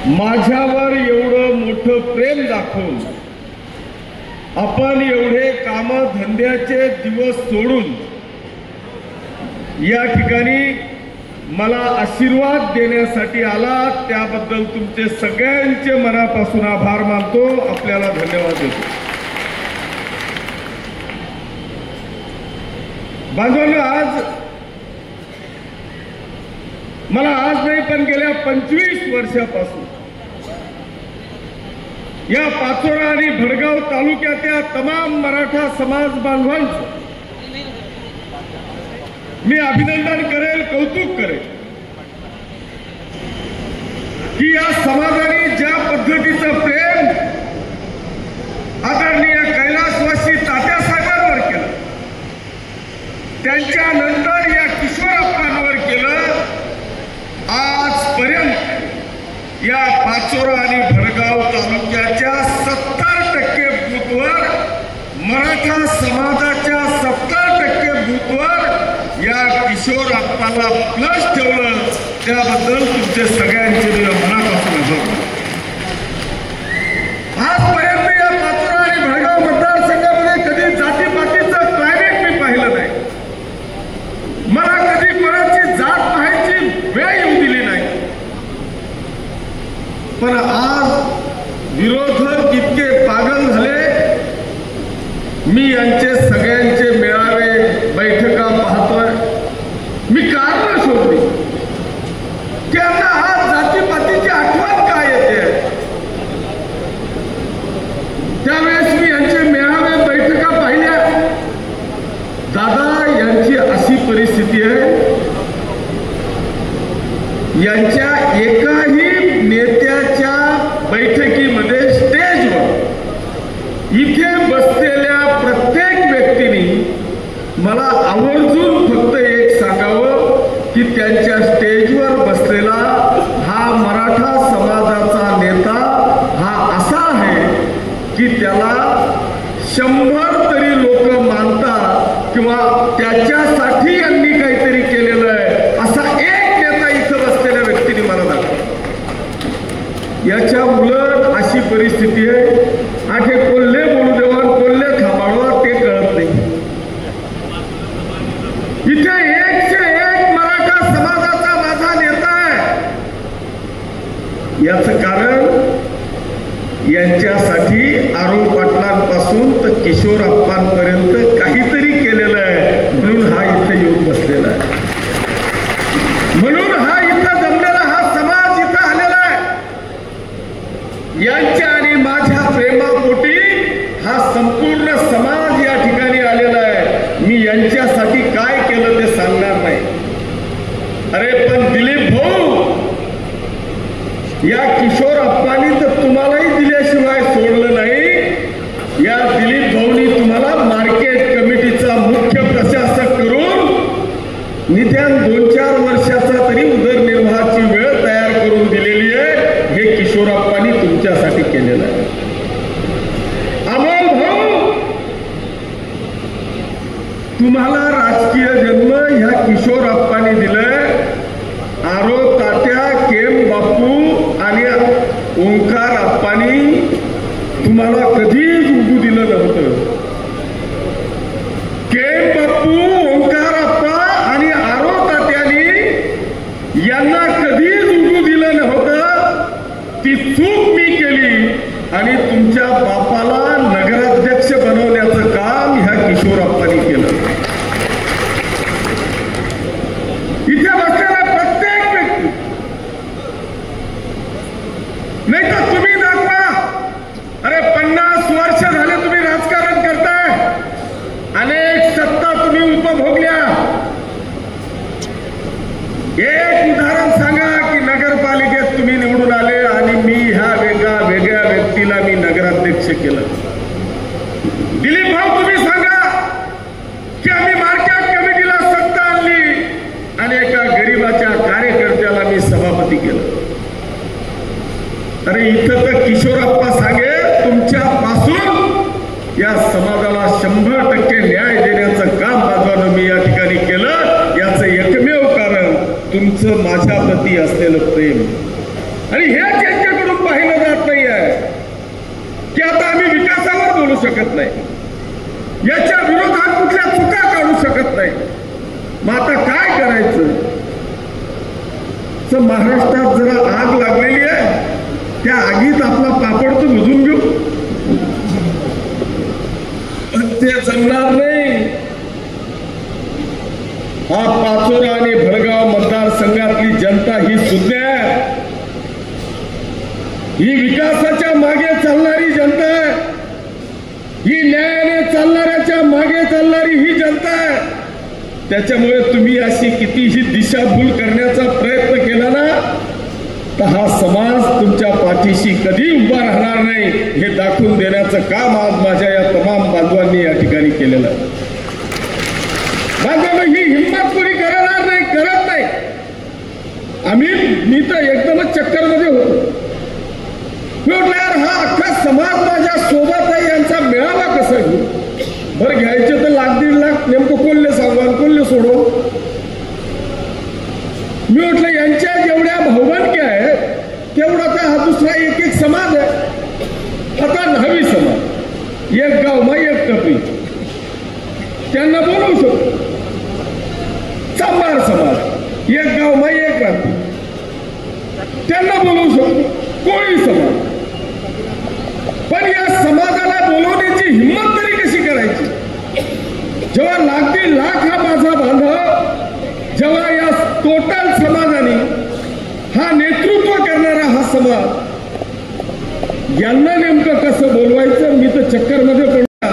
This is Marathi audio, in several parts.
माझ्यावर एवढं मोठं प्रेम दाखवून आपण एवढे कामधंद्याचे दिवस सोडून या ठिकाणी मला आशीर्वाद देण्यासाठी आलात, त्याबद्दल तुमचे सगळ्यांचे मनापासून आभार मानतो, आपल्याला धन्यवाद देतो। बांधवांनो, आज मला आज नाही पण गेल्या 25 वर्षापासून या पाचोरा आणि भडगाव तालुक्याच्या तमाम मराठा समाज बांधवांचं मी अभिनंदन करेल, कौतुक करेल की या समाजाने ज्या पद्धतीचं प्रेम आदरणीय कैलासवासी तात्यासाहेबांवर केलं, त्यांच्यानंतर या किशोरप्पांवर केलं, आजपर्यंत या पाचोरा आणि भडगाव तालुक्याच्या 70% बूथवर, मराठा समाजाच्या 70% बूथवर या किशोरप्पाला प्लस ठेवलं, त्याबद्दल तुमचे सगळ्यांचे मी मनापासून आभार। आजपर्यंत या पाचोरा आणि भडगाव मतदारसंघामध्ये कधी जातीपातीचं क्लायमेट मी पाहिलं नाही, मला कधी कोणाची जात पाहायची वेळ येऊ दिली नाही, पण आज विरोधक इतके पागल झाले, मी यांचे सगळ्यांचे मेळावे बैठका पाहतोय, मी कारण शोधली त्यांना आज जातीपातीची आठवण काय येते। त्यावेळेस मी यांचे मेळावे बैठका पाहिल्या, दादा यांची अशी परिस्थिती आहे, यांच्या एकाही नेत्याच्या बैठकीमध्ये स्टेजवर इथे बसलेल्या प्रत्येक व्यक्तीने मला आवर्जून फक्त एक सांगावं की त्यांच्या स्टेजवर बसलेला हा मराठा समाजाचा नेता हा असा आहे की त्याला 100 तरी लोक मानतात किंवा त्याच्यासाठी यांनी काहीतरी केलेलं आहे, असा एक नेता इथं बसलेल्या व्यक्तीने मला दाखवला। याच्या उलट अशी परिस्थिती आहे, आठे कोल्हे बोलू देवा, कोल्हे थांबावा ते कळत नाही। इथे 101 मराठा समाजाचा माझा नेता आहे, याचं कारण यांच्यासाठी आरोप पाटलांपासून तर किशोरप्पांपर्यंत काहीतरी केलेलं आहे, म्हणून हा इथे येऊन बसलेला आहे, म्हणून हा इथं जमलेला हा समाज इथं आलेला आहे। यांच्या आणि माझ्या प्रेमापोटी हा संपूर्ण समाज या ठिकाणी आलेला आहे। मी यांच्यासाठी काय केलं ते सांगणार नाही, अरे पण दिलीप भाऊ, या किशोरप्पांनी तर तुम्हालाही दिल्याशिवाय सोडलं नाही। या दिलीप भाऊनी तुम्हाला मार्केट कमिटीचा मुख्य प्रशासक करून निदान 2-4 वर्षाचा तरी उदरनिर्वाहाची वेळ तयार करून दिलेली आहे, हे किशोरप्पांनी तुमच्यासाठी केलेलं आहे। अमोल भाऊ, तुम्हाला राजकीय जन्म ह्या किशोरप्पांनी दिलंय, आरो तात्या, केम बापू आणि ओंकार अप्पांनी तुम्हाला कधीच उगू दिलं नव्हतं। केम बापू, ओंकार अप्पा आणि आरो तात्यांनी यांना कधीच उगू दिलं नव्हतं, ती चूक मी केली आणि तुमच्या बापाला नगराध्यक्ष बनवण्याचं काम ह्या किशोरप्पांनी केलं। इथे बसलेला प्रत्येक व्यक्ती, नाही तर तुम्ही दाखवा, अरे 50 वर्ष झाले तुम्ही राजकारण करताय, अनेक सत्ता तुम्ही उपभोगल्या, एक उदाहरण सांगा की नगरपालिकेत तुम्ही निवडून आले आणि मी ह्या वेगळ्या व्यक्तीला मी नगराध्यक्ष केलं। दिलीप भाऊ, तुम्ही सांगा की आम्ही मार्केट कमिटीला सत्ता आणली आणि एका गरीबाच्या कार्यकर्त्याला मी सभापती केलं। अरे इथं तर किशोरप्पा सांगे, तुमच्यापासून या समाजाला 100% न्याय देण्याचं काम बाजूने मी या ठिकाणी केलं, याचं एकमेव कारण तुमचं माझ्या प्रती असलेलं प्रेम, आणि हेच राहिलं जात नाही आहे की आता आम्ही विकासावर बोलू शकत नाही, याच्या विरोधात कुठल्या चुका काढू शकत नाही. मग आता काय करायचं? तर महाराष्ट्रात जरा आग लागलेली आहे, त्या आगीत आपला पापड तर भिजून घेऊ, ते जमणार नाही. हा पाचोरा आणि भडगाव मतदारसंघातली जनता ही सुज्ञ आहे, ही विकासाच्या मागे चालणारी जनता आहे, ही न्यायाने चालणाऱ्याच्या मागे चालणारी ही जनता आहे. त्याच्यामुळे तुम्ही अशी कितीही दिशाभूल करण्याचा प्रयत्न केला ना, तर हा समाज तुमच्या पाठीशी कधी उभा राहणार नाही हे दाखवून देण्याचं काम आज माझ्या या तमाम बांधवांनी या ठिकाणी केलेलं आहे. बांधवांनो, ही हिंमत कोणी करणार नाही, करत नाही. मी तर एकदमच चक्करमध्ये होतो. म्हटलं यार, हा अख्खा समाज माझ्या सोबत आहे, यांचा मेळावा कसा घेऊ? बरं, घ्यायचे तर 1,00,000-1,50,000 नेमकं कोल्हे सांगू आणि कोल्हे सोडू. मी म्हटलं यांच्या जेवढ्या भावबंदक्या आहेत तेवढा तर हा दुसरा एक समाज आहे. आता 10वी समाज, एक गाव मा एक टपरी, त्यांना बोलवू शकतो. चांभार समाज, एक गाव मा एक रात्री, त्यांना बोलवू शकतो. कोळी समाज, पण या समाजाला बोलवण्याची हिंमत तरी कशी करायची? जेव्हा 1,00,000 हा माझा बांधव, जेव्हा या टोटल समाजाने हा नेतृत्व करणारा हा समाज, यांना नेमकं कसं बोलवायचं? मी तर चक्करमध्ये पडला.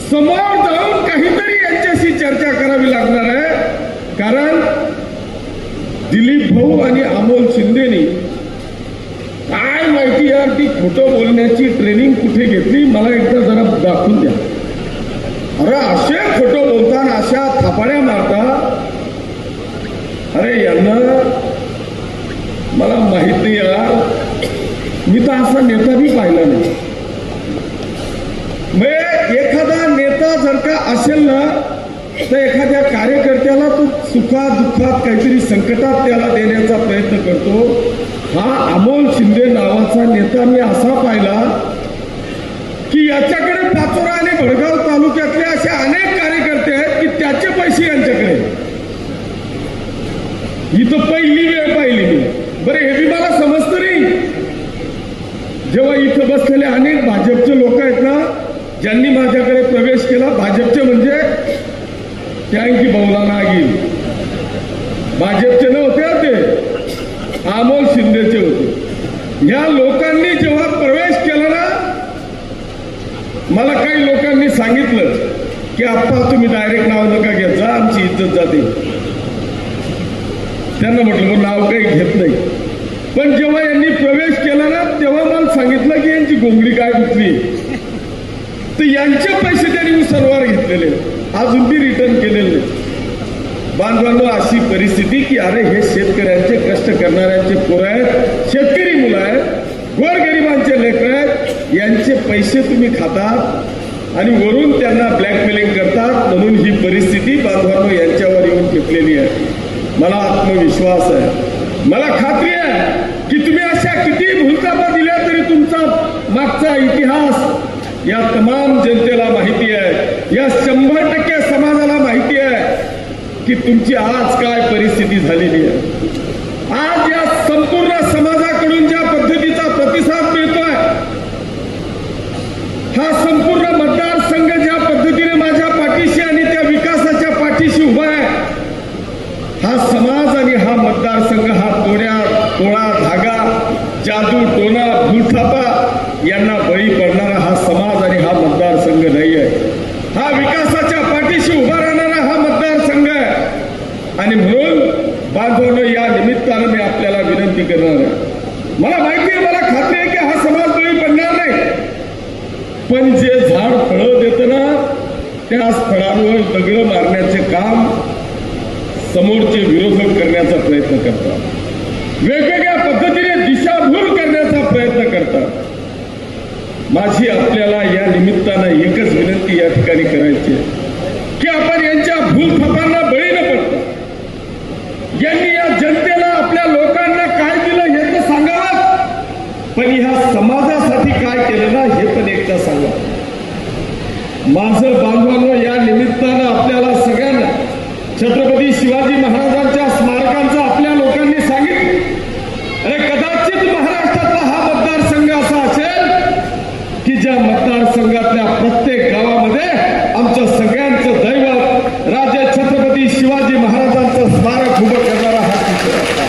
समोर जाऊन काहीतरी यांच्याशी चर्चा करावी लागणार आहे, कारण दिलीप भाऊ आणि अमोल शिंदेनी काय माहिती यार, ती खोटं बोलण्याची ट्रेनिंग कुठे घेतली मला एकदा जरा दाखवून द्या. अरे असे खोटं बोलताना अशा थापाड्या मारता, अरे यांना मला माहित नाही यार, मी तर असा नेता बी पाहिला नाही. मग एखादा नेता जर का असेल ना, तर एखाद्या कार्यकर्त्याला तो सुखात दुःखात काहीतरी संकटात त्याला देण्याचा प्रयत्न करतो. हा अमोल शिंदे नावाचा नेता मी असा पाहिला की याच्याकडे पाचोरा आणि भडगाव तालुक्यातले असे अनेक कार्यकर्ते आहेत की त्याचे पैसे यांच्याकडे. इथं पहिली वेळ पाहिली मी. बरं, हे बी मला समजतं नाही. जेव्हा इथं बसलेले अनेक भाजपचे लोक आहेत ना, ज्यांनी माझ्याकडे प्रवेश केला, भाजपचे म्हणजे त्यांची बौलाना गेली, भाजपचे नव्हते ते, अमोल शिंदेचे होते. या लोकांनी जेव्हा प्रवेश केला ना, मला काही लोकांनी सांगितलं की आप्पा तुम्ही डायरेक्ट नाव नका घेत जा, आमची इज्जत जाते. त्यांना म्हटलं नाव काही घेत नाही. पण जेव्हा यांनी प्रवेश केला ना, तेव्हा मला सांगितलं की यांची गोंगडी काय गुंतली, तर यांचे पैसे त्यांनी सरवार घेतलेले, अजून बी रिटर्न केलेले. बांधवांनो, अशी परिस्थिती की अरे हे शेतकऱ्यांचे, कष्ट करणाऱ्यांचे पोरं आहेत, शेतकरी मुलं आहेत, गोरगरिबांचे लेकर आहेत, यांचे पैसे तुम्ही खातात आणि वरून त्यांना ब्लॅकमेलिंग करतात. म्हणून ही परिस्थिती बांधवांनो यांच्यावर येऊन टिकलेली आहे. मला आत्मविश्वास आहे, मला खात्री आहे की तुम्ही अशा किती भूलथापा दिल्या तरी तुमचा मागचा इतिहास या तमाम जनतेला माहिती आहे, या 100% समाजाला माहिती आहे की तुमची आज काय परिस्थिती झालेली आहे. आज या संपूर्ण समाजाकडून ज्या पद्धतीचा प्रतिसाद मिळतोय, हा संपूर्ण मतदारसंघ ज्या पद्धतीने माझ्या पाठीशी आणि त्या विकासाच्या पाठीशी उभा आहे, हा समाज आणि हा मतदारसंघ हा टोळा धागा, जादू टोना, भूलथापा यांना बळी पडणारा हा समाज आणि हा मतदारसंघ नाही आहे. हा विकासाच्या पाठीशी उभा राहणारा हा मतदारसंघ आहे. आणि म्हणून बांधवांनो, या निमित्तानं मी आपल्याला विनंती करणार आहे. मला माहिती आहे, मला खात्री आहे की हा समाज बळी पडणार नाही. पण जे झाड फळं देतं ना, त्याच फळांवर दगड मारण्याचे काम समोरचे विरोधक करण्याचा प्रयत्न करतात, वेगवेगळ्या पद्धतीने दिशाभूल करण्याचा प्रयत्न करतात. माझी आपल्याला या निमित्तानं एकच विनंती या ठिकाणी करायची आहे की आपण यांच्या भूलथापांना बळी न पडता, यांनी या जनतेला, आपल्या लोकांना काय दिलं हे तर सांगावं, पण मिळणार हे पण एकदा सांगा. माझं बांधवांनो, या निमित्तानं आपल्याला सगळ्यांना छत्रपती शिवाजी महाराजांच्या स्मारकांचं आपल्या लोकांनी सांगितलं. अरे कदाचित महाराष्ट्रातला हा मतदारसंघ असा असेल की ज्या मतदारसंघातल्या प्रत्येक गावामध्ये आमच्या सगळ्यांचं दैवत राजे छत्रपती शिवाजी महाराजांचं स्मारक उभं करणारा हा चित्र.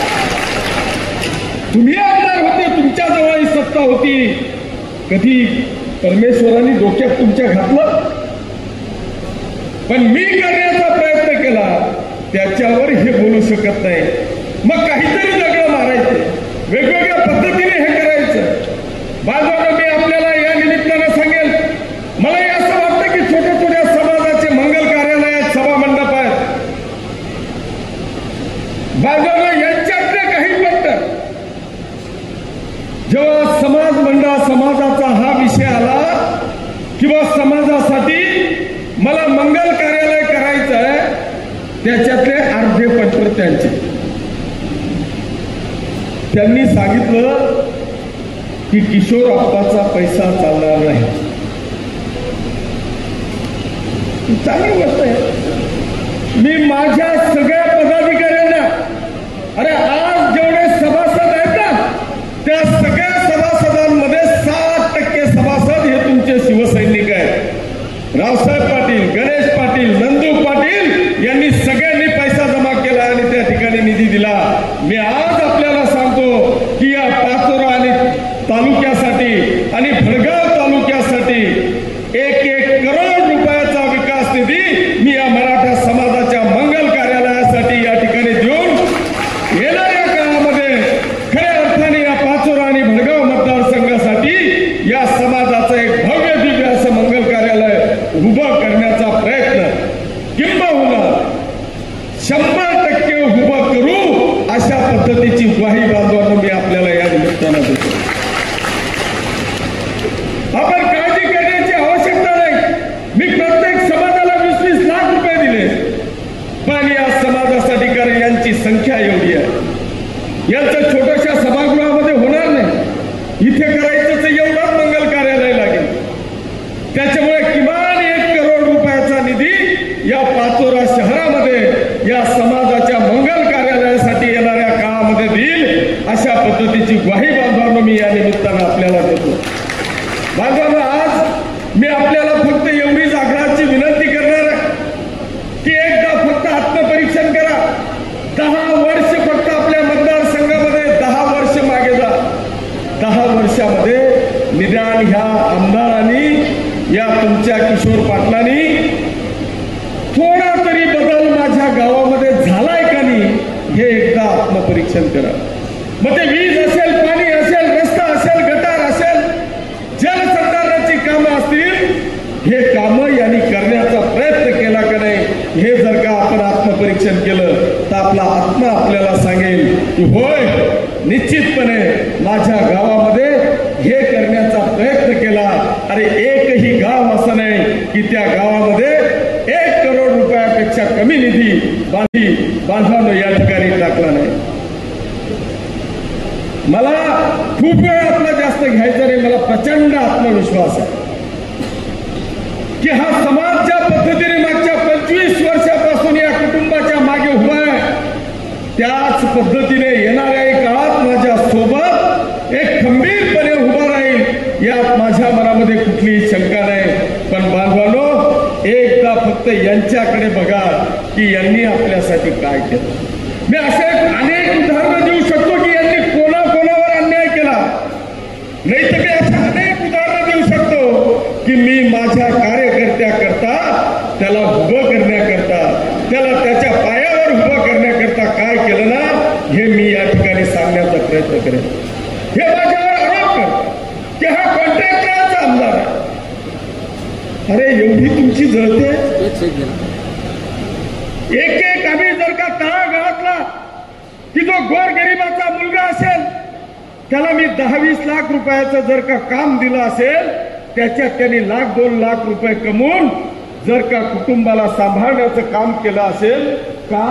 तुम्ही आमदार होते, तुमच्या जवळ ही सत्ता होती, कधी परमेश्वरांनी डोक्यात तुमच्या घातलं? पण मी करण्याचा प्रयत्न केला, त्याच्यावर हे बोलू शकत नाही. मग काहीतरी दगड मारायचे, वेगवेगळ्या पद्धतीने हे करायचं. बाजूला मी आपल्याला या निमित्तानं सांगेल, मला असं वाटतं की छोट्या छोट्या समाजाचे मंगल कार्यालय आहेत, सभा मंडप आहेत, बाजूला यांच्यातले काही पट्ट जेव्हा समाज मंडळ समाजाचा हा विषय आला किंवा समाजासाठी मला मंगल कार्यालय करायचं आहे, त्याच्यातले अर्धे पत्र त्यांनी सांगितलं की किशोर अप्पाचा पैसा चालणार नाही. चांगली गोष्ट आहे. मी माझ्या सगळ्या पदाधिकाऱ्यांना, अरे आज जेवढे सभासद आहेत ना, त्या सगळ्या सभासदांमध्ये 60% सभासद हे तुमचे शिवसैनिक आहेत. रावसाहेब पाटील, गणेश पाटील, नंदू पाटील यांनी सगळ्यांनी पैसा जमा केला आणि त्या ठिकाणी निधी दिला. मी आज आपल्याला सांगतो की या पाचोरा आणि तालुक्यासाठी आणि भडगाव तालुक्यासाठी 1 करोड रुपयाचा विकास निधी मी या मराठा समाजाच्या मंगल कार्यालयासाठी या ठिकाणी देऊन येणाऱ्या काळामध्ये खऱ्या अर्थाने या पाचोरा आणि भडगाव मतदारसंघासाठी या समाजाचं एक भव्य दिव्य असं मंगल कार्यालय उभं करण्याचा प्रयत्न किंबहुना 100% उभं करू अशा पद्धतीची ग्वाही बांधवांना मी आपल्याला या निमित्तानं देतो. आपण काळजी करण्याची आवश्यकता नाही. मी प्रत्येक समाजाला 20-20 लाख रुपये दिले, पण या समाजासाठी कारण यांची संख्या एवढी आहे, यांचं छोट्याशा सभागृहामध्ये होणार नाही. इथे करायचं तर एवढंच मंगल कार्यालय लागेल. त्याच्यामुळे किमान 1 करोड रुपयाचा निधी या पाचोरा शहरामध्ये या समाजाच्या मंगल कार्यालयासाठी येणाऱ्या काळामध्ये देईल अशा पद्धतीची ग्वाही बांधवांनो मी या निमित्तानं आपल्याला देतो. बांधवांनो, आज मी आपल्याला फक्त एवढीच आग्रहाची विनंती करणार आहे की एकदा फक्त आत्मपरीक्षण करा. 10 वर्ष फक्त आपल्या मतदारसंघामध्ये 10 वर्ष मागे जा. 10 वर्षामध्ये निदान ह्या आमदारांनी, या तुमच्या किशोर पाटलांनी थोडा तरी बदल माझ्या गावामध्ये झालाय का नाही हे एकदा आत्मपरीक्षण करा. मग ते वीज असेल, पाणी असेल, रस्ता असेल, गटार असेल, जलसंधारणाची कामं असतील, हे कामं यांनी करण्याचा प्रयत्न केला का नाही हे जर का आपण आत्मपरीक्षण केलं तर आपला आत्मा आपल्याला सांगेल की होय, निश्चितपणे माझ्या गावामध्ये हे करण्याचा प्रयत्न केला. अरे एकही गाव असं नाही की त्या गावामध्ये 1 करोड रुपयापेक्षा कमी निधी बांधवांनो या ठिकाणी टाकला नाही. मला खूप वेळ आपला जास्त घ्यायचा नाही. मला प्रचंड आत्मविश्वास आहे की हा समाज ज्या पद्धतीने मागच्या 25 वर्षापासून या कुटुंबाच्या मागे उभा आहे, त्याच पद्धतीने येणाऱ्या काळात माझ्या सोबत एक खंबीरपणे उभा राहील यात माझ्या मनामध्ये कुठलीही शंका नाही. पण बांधवांनो, एकदा फक्त यांच्याकडे बघा की यांनी आपल्यासाठी काय केलं. मी असे अनेक उदाहरणं देऊ शकतो की यांनी कोणावर अन्याय केला, नाही तर मी अशा अनेक उदाहरणं देऊ शकतो की मी माझ्या कार्यकर्त्याकरता, त्याला उभं करण्याकरता, त्याला त्याच्या पायावर उभं करण्याकरता काय केलं ना हे मी या ठिकाणी सांगण्याचा प्रयत्न करेन. हे माझ्यावर आरोप कर की हा कॉन्ट्रॅक्टरचा आमदार आहे. अरे एवढी तुमची जळते. एक आम्ही जर का तळागाळातला की जो गोरगरिबाचा मुलगा असेल त्याला मी 10-20 लाख रुपयाचं जर का काम दिलं असेल, त्याच्यात त्यांनी 1-2 लाख रुपये कमवून जर का कुटुंबाला सांभाळण्याचं काम केलं असेल, का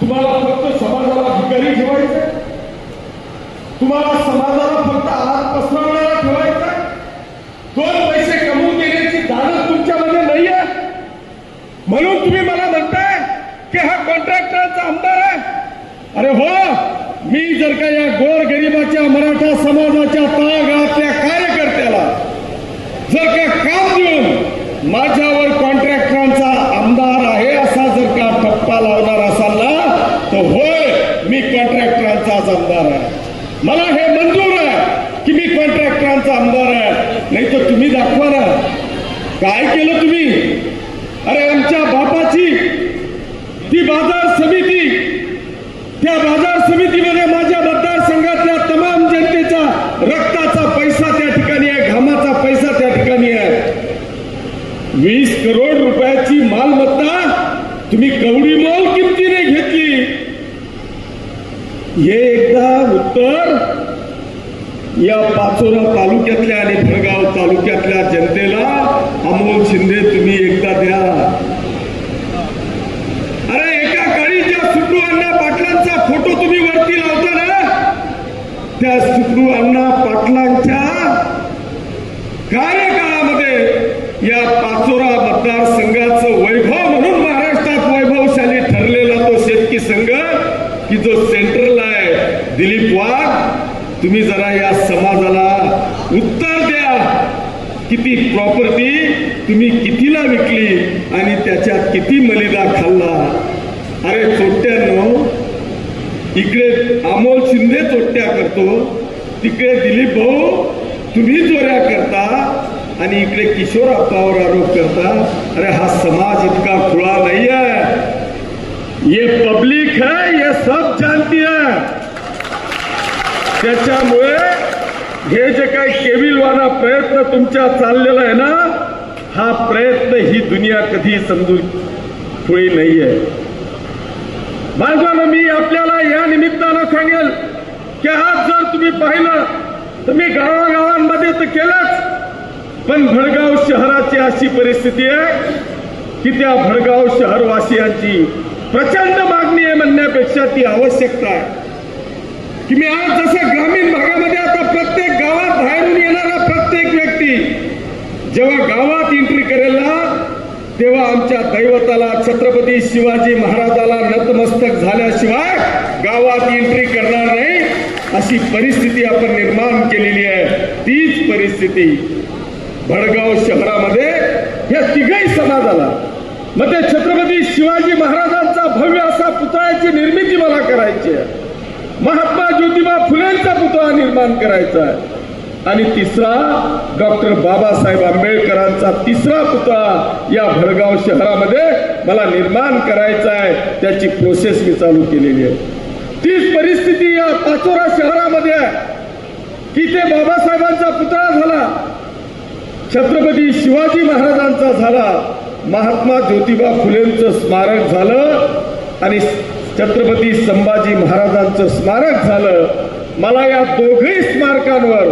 तुम्हाला फक्त समाजाला भिकारी ठेवायचं? तुम्हाला समाजाला फक्त आत पसरवणारा ठेवायचा? म्हणून तुम्ही मला म्हणताय की हा कॉन्ट्रॅक्टरचा आमदार आहे. अरे हो, मी जर का या गोरगरिबाच्या मराठा समाजाच्या तळागाळातल्या कार्यकर्त्याला जर का काम देऊन माझ्यावर कॉन्ट्रॅक्टरांचा आमदार आहे असा जर का ठप्पा लावणार असाल ना, तर होय, मी कॉन्ट्रॅक्टरांचाच आमदार आहे. मला हे मंजूर आहे की मी कॉन्ट्रॅक्टरांचा आमदार आहे. नाही तर तुम्ही दाखवा ना काय केलं तुम्ही. अरे आमच्या बापाची ती बाजार समिती, त्या बाजार समितीमध्ये माझ्या मतदारसंघातल्या तमाम जनतेचा रक्ताचा पैसा त्या ठिकाणी आहे, घामाचा पैसा त्या ठिकाणी आहे. 20 करोड रुपयाची मालमत्ता तुम्ही कवडी मोल किमतीने घेतली. हे एकदा उत्तर या पाचोरा तालुक्यातल्या आणि भडगाव तालुक्यातल्या जनतेला अमोल शिंदे तुम्ही एकदा द्या. अरे एका काळी ज्या सुखरू अण्णा पाटलांचा फोटो तुम्ही वरती लावता ना, त्या सुखरू अण्णा पाटलांच्या कार्यकाळामध्ये या पाचोरा मतदारसंघाचं वैभव म्हणून महाराष्ट्रात वैभवशाली ठरलेला तो शेतकी संघ की जो सेंट्रल आहे, दिलीप वाघ, तुम्ही जरा या समाजाला उत्तर द्या. किती प्रॉपर्टी तुम्ही कितीला विकली आणि त्याच्यात किती मलिदा खाल्ला. अरे चोट्ट्यांनो, इकडे अमोल शिंदे चोट्ट्या करतो, तिकडे दिलीप भाऊ तुम्ही चोऱ्या करता आणि इकडे किशोर अप्पावर आरोप करता. अरे हा समाज इतका खुळा नहीं है, ये पब्लिक है, ये सब जानती है. त्याच्यामुळे हे जे काही केविलवाना प्रयत्न तुमच्या चाललेला आहे ना, हा प्रयत्न ही दुनिया कधी समजून खुळी नाहीये. बाजूला मी आपल्याला या निमित्तानं सांगेल की आज जर तुम्ही पाहिलं तर मी गावागावांमध्ये तर केलंच, पण भडगाव शहराची अशी परिस्थिती आहे की त्या भडगाव शहरवासियांची प्रचंड मागणी आहे म्हणण्यापेक्षा ती आवश्यकता आहे की मी आज जसं ग्रामीण भागामध्ये आता प्रत्येक गावात बाहेरून येणारा प्रत्येक व्यक्ती जेव्हा गावात एंट्री करेल ना, तेव्हा आमच्या दैवताला छत्रपती शिवाजी महाराजाला नतमस्तक झाल्याशिवाय गावात एंट्री करणार नाही, अशी परिस्थिती आपण निर्माण केलेली आहे. तीच परिस्थिती भडगाव शहरामध्ये या तिघही समाजाला, मग ते छत्रपती शिवाजी महाराजांचा भव्य असा पुतळ्याची निर्मिती मला करायची आहे, महात्मा ज्योतिबा फुलेंचा पुतळा निर्माण करायचा आहे, आणि तिसरा डॉक्टर बाबासाहेब आंबेडकरांचा तिसरा पुतळा या भडगाव शहरामध्ये मला निर्माण करायचा आहे. त्याची प्रोसेस मी चालू केलेली आहे. तीच परिस्थिती या पाचोरा शहरामध्ये आहे की ते बाबासाहेबांचा पुतळा झाला, छत्रपती शिवाजी महाराजांचा झाला, महात्मा ज्योतिबा फुलेंचं स्मारक झालं आणि छत्रपती संभाजी महाराजांचं स्मारक झालं. मला या दोघही स्मारकांवर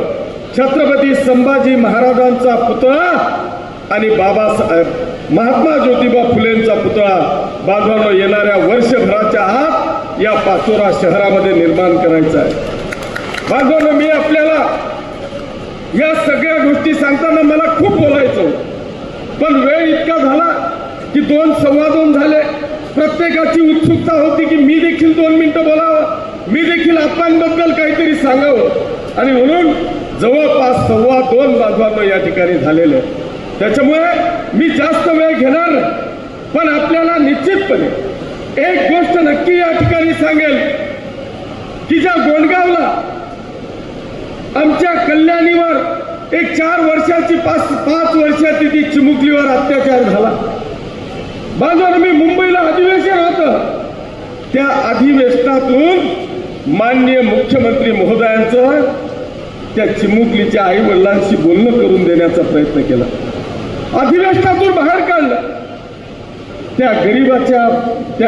छत्रपती संभाजी महाराजांचा पुतळा आणि बाबासाहेब महात्मा ज्योतिबा फुलेंचा पुतळा बाजूला येणाऱ्या वर्षभराच्या आत या पाचोरा शहरामध्ये निर्माण करायचा आहे. बाजूला मी आपल्याला या सगळ्या गोष्टी सांगताना मला खूप बोलायचं, पण वेळ इतका झाला की 2:15 झाले. प्रत्येकाची उत्सुकता होती की मी देखील 2 मिनिटं बोलावं, मी देखील आप्पांबद्दल काहीतरी सांगावं, आणि म्हणून जवळपास 2:15 बाजूला या ठिकाणी झालेलं आहे. त्याच्यामुळे मी जास्त वेळ घेणार नाही, पण आपल्याला निश्चितपणे एक गोष्ट नक्की या ठिकाणी सांगेल की ज्या गोंडगावला आमच्या कल्याणीवर एक 4 वर्षाची 5 वर्षाची ती चिमुकलीवर अत्याचार झाला. बाजूला मी मुंबईला अधिवेशन होतं, त्या अधिवेशनातून माननीय मुख्यमंत्री महोदयांचं त्या चिमुकलीच्या आई वडिलांशी बोलणं करून देण्याचा प्रयत्न केला, अधिवेशनातून बाहेर काढलं. त्या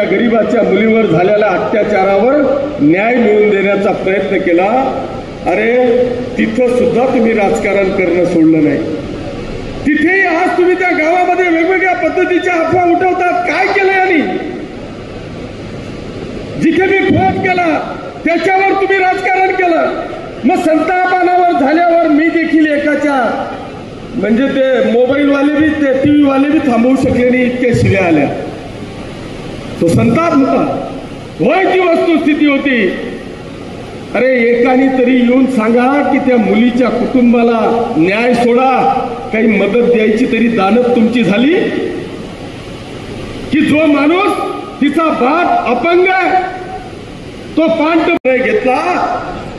गरीबाच्या मुलीवर झालेल्या अत्याचारावर न्याय मिळवून देण्याचा प्रयत्न केला. अरे तिथं सुद्धा तुम्ही राजकारण करणं सोडलं नाही. तिथेही आज तुम्ही त्या गावामध्ये वेगवेगळ्या पद्धतीच्या अफवा उठवतात. काय केलं यांनी? जिथे मी फोन केला त्याच्यावर तुम्ही राजकारण केलं. मग संतापानावर झाल्यावर मी देखील एकाच्या म्हणजे ते मोबाईलवाले बी ते टीव्ही वाले बी थांबवू शकले नाही, इतक्या शिव्या आल्या. तो संताप होता, व्हायची वस्तुस्थिती होती. अरे एकाने तरी येऊन सांगा की त्या मुलीच्या कुटुंबाला न्याय सोडा, काही मदत द्यायची तरी दानत तुमची झाली की जो माणूस तिचा बाप अपंग तो पांढरा घेतला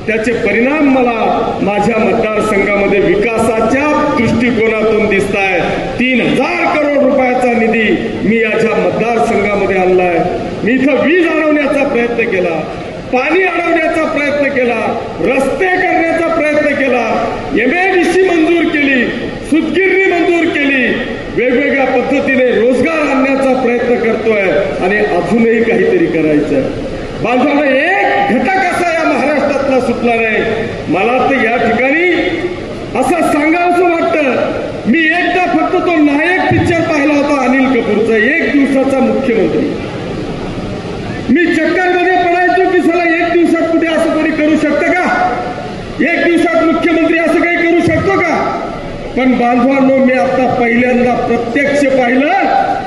त्याचे परिणाम मला माझ्या मतदारसंघामध्ये विकासाच्या दृष्टिकोनातून दिसत आहे. 3000 करोड रुपयाचा निधी मी माझ्या मतदारसंघामध्ये आणलाय. मी इथं वीज आणवण्याचा प्रयत्न केला, पाणी आणवण्याचा प्रयत्न केला, रस्ते करण्याचा प्रयत्न केला, MIDC मंजूर केली, सूतगिरणी मंजूर केली, वेगवेगळ्या पद्धतीने रोजगार आणण्याचा प्रयत्न करतोय आणि अजूनही काहीतरी करायचं. बांधवांना एक घटक असा या महाराष्ट्रातला सुटला नाही. मला तर या ठिकाणी असं सांगावंसं वाटतं, मी एकदा फक्त तो नायक पिक्चर पाहिला होता अनिल कपूरचा, 1 दिवसाचा मुख्यमंत्री. मी चक्करमध्ये पडायचो की चला 1 दिवसात कुठे असं कोणी करू शकतं का? 1 दिवसात मुख्यमंत्री असं काही करू शकतो का? पण बांधवांनो, मी आता पहिल्यांदा प्रत्यक्ष पाहिलं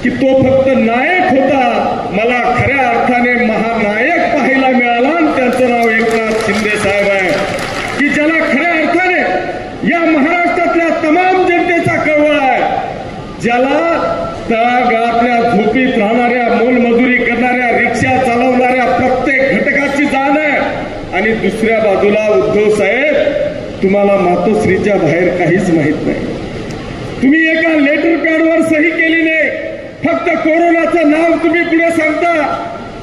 की तो फक्त नायक होता. मला खऱ्या अर्थाने महानायक पाहायला मिळाला आणि त्यांचं नाव एकनाथ शिंदे साहेब आहे, की ज्याला खऱ्या अर्थाने या महाराष्ट्रातल्या तमाम जनतेचा कळवळ आहे, ज्याला तळागाळातल्या झोपीत राहणाऱ्या, मोलमजुरी करणाऱ्या, रिक्षा चालवणाऱ्या प्रत्येक घटकाची जाण आहे. आणि दुसऱ्या बाजूला उद्धव साहेब, तुम्हाला मातोश्रीच्या बाहेर काहीच माहित नाही. तुम्ही एका लेटर पॅडवर सही केली नाही, फक्त कोरोनाचं नाव तुम्ही पुढे सांगता.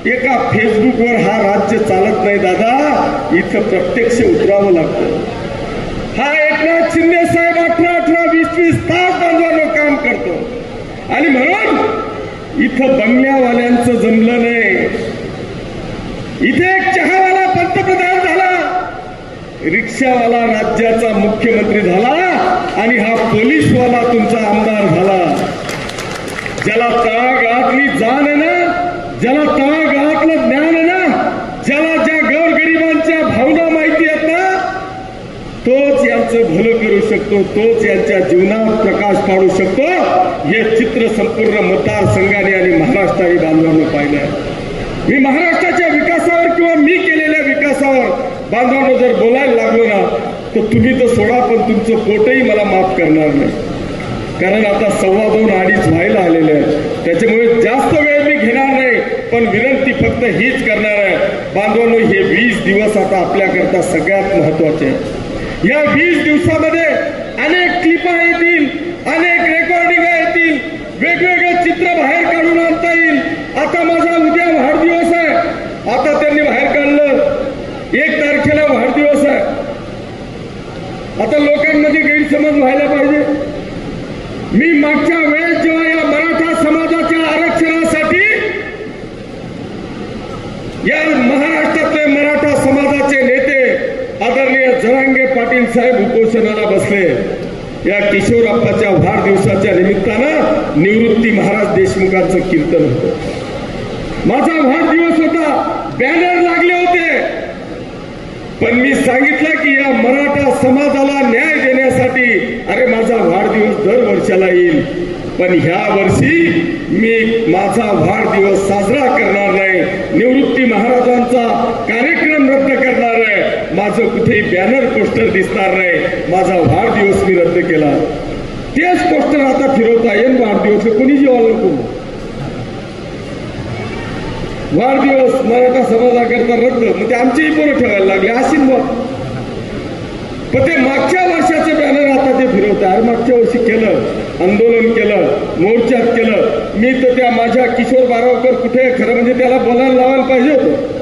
एका फेसबुकवर हा राज्य चालत नाही दादा, इथं प्रत्यक्ष उतरावं लागतं. हा एकनाथ शिंदे साहेब 18-18, 20-20 तास बांधवांना काम करतो आणि म्हणून इथं बंगल्यावाल्यांचं जमलं नाही. इथे एक चहावाला पंतप्रधान झाला, रिक्षावाला राज्याचा मुख्यमंत्री झाला आणि हा पोलीसवाला तुमचा आमदार झाला. ज्याला तळागाळातली जाण आहे ना, ज्याला तळागाळातलं ज्ञान आहे ना, ज्याला ज्या गोरगरिबांच्या भावना माहिती आहेत ना, तोच यांचं भलं करू शकतो, तोच यांच्या जीवनात प्रकाश पाडू शकतो. हे चित्र संपूर्ण मतदारसंघाने आणि महाराष्ट्राने बांधवांना पाहिलंय. मी महाराष्ट्राच्या विकासावर किंवा मी केलेल्या विकासावर बांधवांना जर बोलायला लागलो ना, तर तुम्ही तर सोडा, पण तुमचं पोटही मला माफ करणार नाही. कारण आता 2:15-2:30 व्हायला आलेले आहे. त्याच्यामुळे जास्त वेळ मी घेणार नाही, पण विनंती फक्त हीच करणार आहे, बांधवांनो, हे 20 दिवस आता आपल्याकरता सगळ्यात महत्वाचे आहे. या 20 दिवसामध्ये अनेक क्लिपा येतील, अनेक रेकॉर्डिंग येतील, वेगवेगळे चित्र बाहेर काढून आणता येईल. आता माझा उद्या वाढदिवस आहे, आता त्यांनी बाहेर काढलं 1 तारखेला वाढदिवस आहे. आता लोकांमध्ये गैरसमज व्हायला पाहिजे. मी मागच्या वेळेस जेव्हा या मराठा समाजाच्या आरक्षणासाठी या महाराष्ट्रातले मराठा समाजाचे नेते आदरणीय जरांगे पाटील साहेब उपोषणाला बसले. या किशोरप्पाच्या वाढदिवसाच्या निमित्तानं निवृत्ती महाराज देशमुखांचं कीर्तन होतं. माझा वाढदिवस होता, बॅनर लागले होते, पण मी सांगितलं की या मराठा समाजाला न्याय देण्यासाठी, अरे माझा वाढदिवस दरवर्षाला येईल, पण ह्या वर्षी मी माझा वाढदिवस साजरा करणार नाही, निवृत्ती महाराजांचा कार्यक्रम रद्द करणार आहे, माझं कुठेही बॅनर पोस्टर दिसणार नाही, माझा वाढदिवस मी रद्द केला. तेच पोस्टर आता फिरवता येईल, वाढदिवस कोणी जेवायला नको. वाढदिवस मराठा समाजाकरता रद्द, मग ते आमचेही पोरं ठेवायला लागले अशी मत. पण ते मागच्या वर्षाचे बॅनर आता ते फिरवतात. अरे मागच्या वर्षी केलं, आंदोलन केलं, मोर्चात केलं. मी तर त्या माझ्या किशोर बारावकर कुठे, खरं म्हणजे त्याला बोलायला लावायला पाहिजे होतं.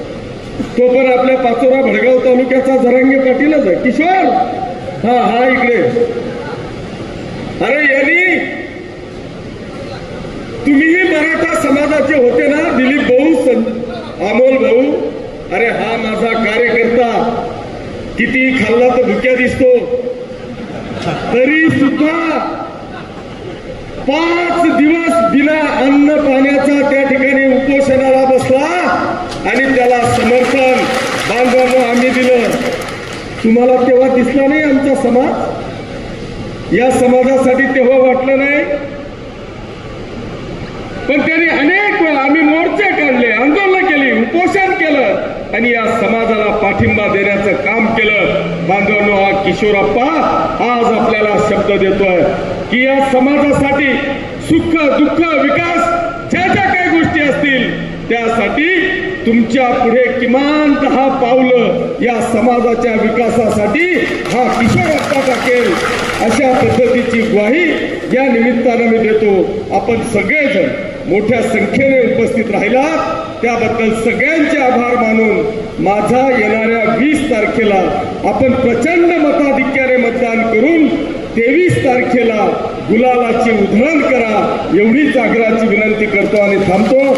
तो पण आपल्या पाचोरा भडगाव तालुक्याचा जरांगे पाटीलच आहे. किशोर हा इकडे. अरे यांनी, तुम्हीही मराठा समाजाचे होते ना, दिलीप भाऊ, अमोल भाऊ. अरे हा माझा कार्यकर्ता किती खाल्ला तर भुक्या दिसतो, तरी सुद्धा 5 दिवस बिना अन्न पाण्याचा त्या ठिकाणी उपोषणाला बसला आणि त्याला समर्थन बांधवांना आम्ही दिलं. तुम्हाला तेव्हा दिसला नाही आमचा समाज? या समाजासाठी तेव्हा वाटलं नाही? पण त्यांनी अनेक वेळा आम्ही मोर्चे काढले, आंदोलन केली, उपोषण केलं आणि या समाजाला पाठिंबा देण्याचं काम केलं. बांधवांनो, हा किशोरप्पा आज आपल्याला शब्द देतोय की या समाजासाठी सुख दुःख विकास ज्या ज्या काही गोष्टी असतील त्यासाठी तुमच्या पुढे किमान 10 पावलं या समाजाच्या विकासासाठी हा किशोरप्पा टाकेल, अशा पद्धतीची ग्वाही या निमित्तानं मी देतो. आपण सगळेजण मोठ्या संख्येने उपस्थित राहिलात त्याबद्दल सगळ्यांचे आभार मानून माझा येणाऱ्या 20 तारखेला आपण प्रचंड मताधिक्याने मतदान करून 23 तारखेला गुलालाची उधळण करा, एवढीच आग्रहाची विनंती करतो आणि थांबतो.